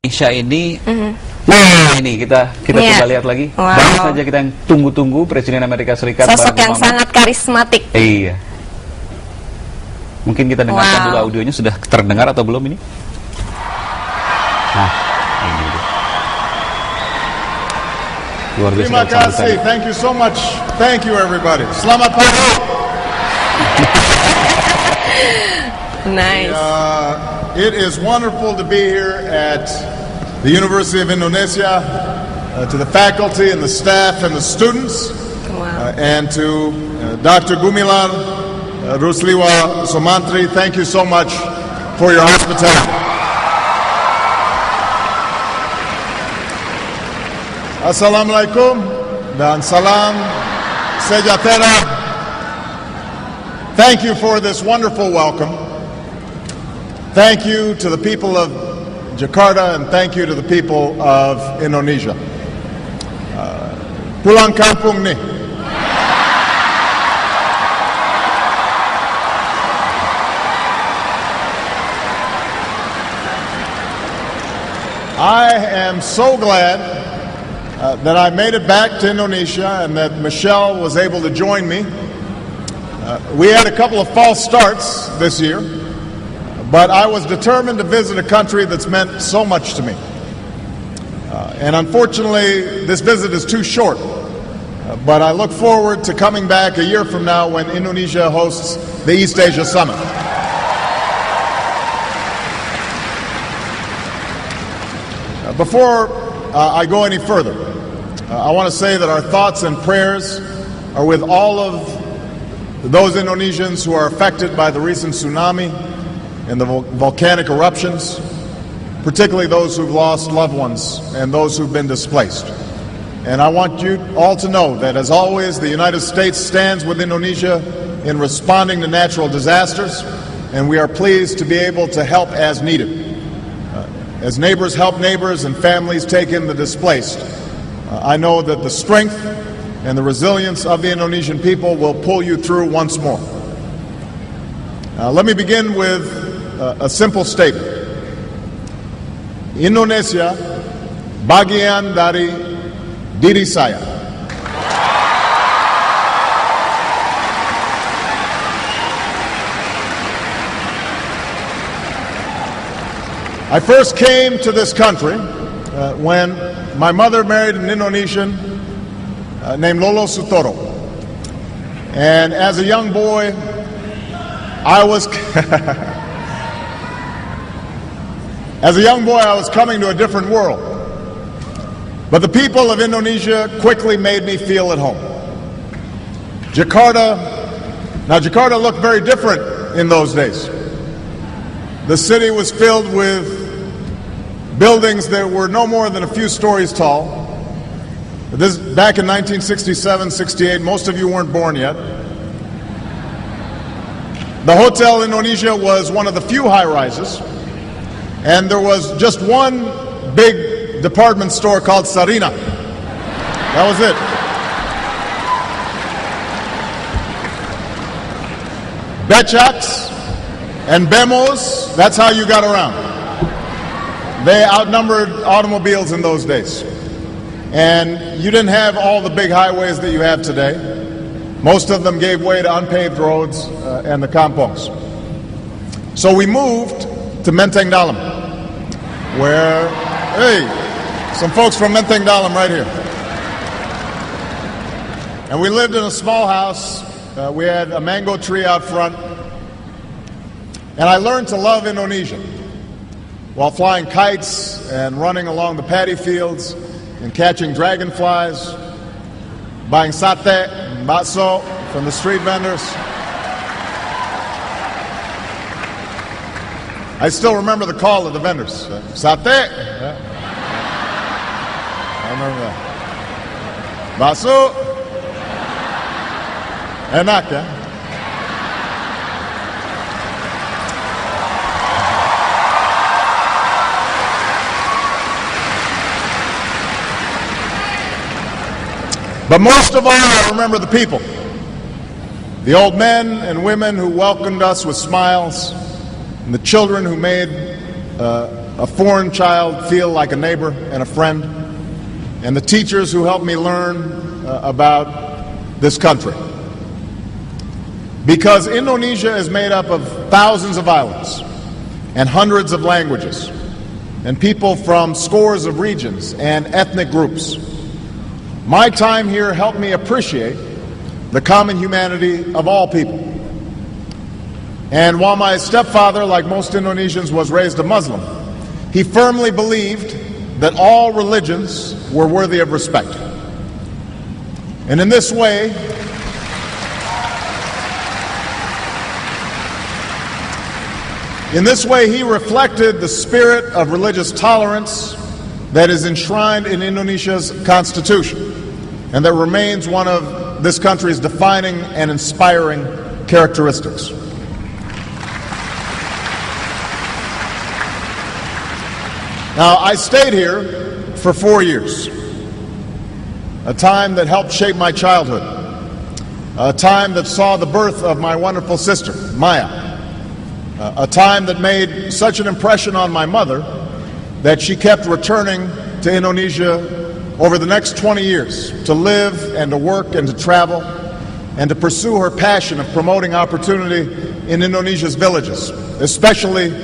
Indonesia ini, nah ini kita coba lihat lagi. Baru saja kita yang tunggu-tunggu Presiden Amerika Serikat. Sosok yang sangat karismatik. Iya. Mungkin kita dengarkan dulu audionya, sudah terdengar atau belum ini? Nah, ini dia. Luar biasa. Terima kasih. Thank you so much. Thank you everybody. Selamat pagi. Nice. It is wonderful to be here at the University of Indonesia, to the faculty and the staff and the students, and to Dr. Gumilar Rusliwa Somantri. Thank you so much for your hospitality. Assalamualaikum dan salam sejahtera. Thank you for this wonderful welcome. Thank you to the people of Jakarta and thank you to the people of Indonesia. Pulang kampung nih. I am so glad that I made it back to Indonesia and that Michelle was able to join me. We had a couple of false starts this year, but I was determined to visit a country that's meant so much to me. And unfortunately, this visit is too short, but I look forward to coming back a year from now when Indonesia hosts the East Asia Summit. Before I go any further, I want to say that our thoughts and prayers are with all of those Indonesians who are affected by the recent tsunami and the volcanic eruptions, particularly those who've lost loved ones and those who've been displaced. And I want you all to know that, as always, the United States stands with Indonesia in responding to natural disasters, and we are pleased to be able to help as needed. As neighbors help neighbors and families take in the displaced, I know that the strength and the resilience of the Indonesian people will pull you through once more. Let me begin with a simple statement. Indonesia bagian dari diri saya. I first came to this country when my mother married an Indonesian named Lolo Sutoro. And as a young boy, I was coming to a different world. But the people of Indonesia quickly made me feel at home. Jakarta looked very different in those days. The city was filled with buildings that were no more than a few stories tall. This back in 1967, 68, most of you weren't born yet. The Hotel Indonesia was one of the few high-rises, and there was just one big department store called Sarina. That was it. Becaks and Bemos, that's how you got around. They outnumbered automobiles in those days. And you didn't have all the big highways that you have today. Most of them gave way to unpaved roads and the kampongs. So we moved to Menteng Dalam, where, hey, some folks from Menteng Dalam right here. And we lived in a small house. We had a mango tree out front. And I learned to love Indonesia while flying kites and running along the paddy fields and catching dragonflies, buying sate and bakso from the street vendors. I still remember the call of the vendors. Sate. Yeah. I remember that. Bakso.enaaakya. But most of all, I remember the people. The old men and women who welcomed us with smiles, and the children who made a foreign child feel like a neighbor and a friend, and the teachers who helped me learn about this country. Because Indonesia is made up of thousands of islands and hundreds of languages and people from scores of regions and ethnic groups. My time here helped me appreciate the common humanity of all people. And while my stepfather, like most Indonesians, was raised a Muslim, he firmly believed that all religions were worthy of respect. And in this way, he reflected the spirit of religious tolerance that is enshrined in Indonesia's constitution and that remains one of this country's defining and inspiring characteristics. Now, I stayed here for 4 years, a time that helped shape my childhood, a time that saw the birth of my wonderful sister, Maya, a time that made such an impression on my mother that she kept returning to Indonesia over the next 20 years to live and to work and to travel and to pursue her passion of promoting opportunity in Indonesia's villages, especially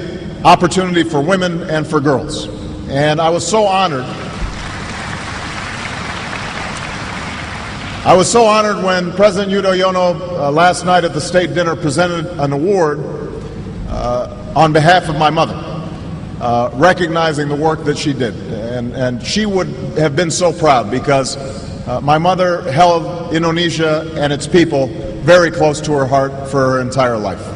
opportunity for women and for girls. And I was so honored. When President Yudhoyono last night at the state dinner presented an award on behalf of my mother, recognizing the work that she did. And she would have been so proud because my mother held Indonesia and its people very close to her heart for her entire life.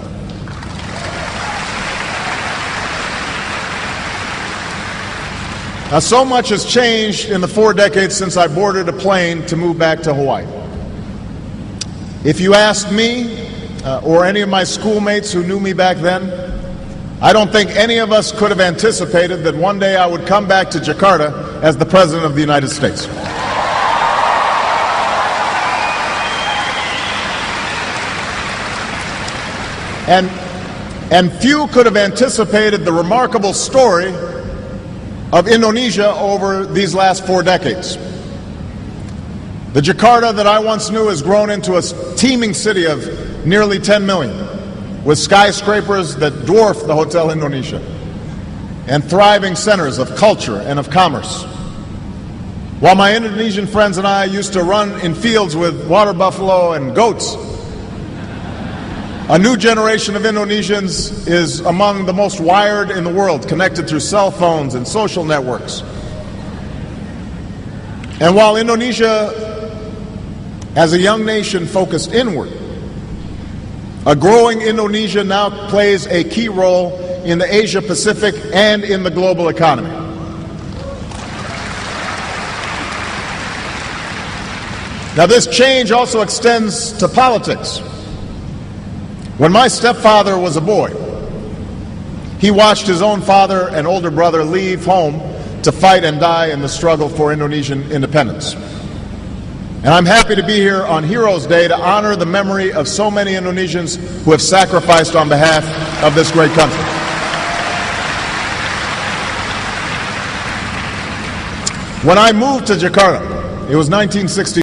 Now, so much has changed in the 4 decades since I boarded a plane to move back to Hawaii. If you asked me or any of my schoolmates who knew me back then, I don't think any of us could have anticipated that one day I would come back to Jakarta as the President of the United States. And few could have anticipated the remarkable story of Indonesia over these last 4 decades. The Jakarta that I once knew has grown into a teeming city of nearly 10 million, with skyscrapers that dwarf the Hotel Indonesia, and thriving centers of culture and of commerce. While my Indonesian friends and I used to run in fields with water buffalo and goats, a new generation of Indonesians is among the most wired in the world, connected through cell phones and social networks. And while Indonesia, as a young nation, focused inward, a growing Indonesia now plays a key role in the Asia-Pacific and in the global economy. Now, this change also extends to politics. When my stepfather was a boy, he watched his own father and older brother leave home to fight and die in the struggle for Indonesian independence. And I'm happy to be here on Heroes Day to honor the memory of so many Indonesians who have sacrificed on behalf of this great country. When I moved to Jakarta, it was 1960.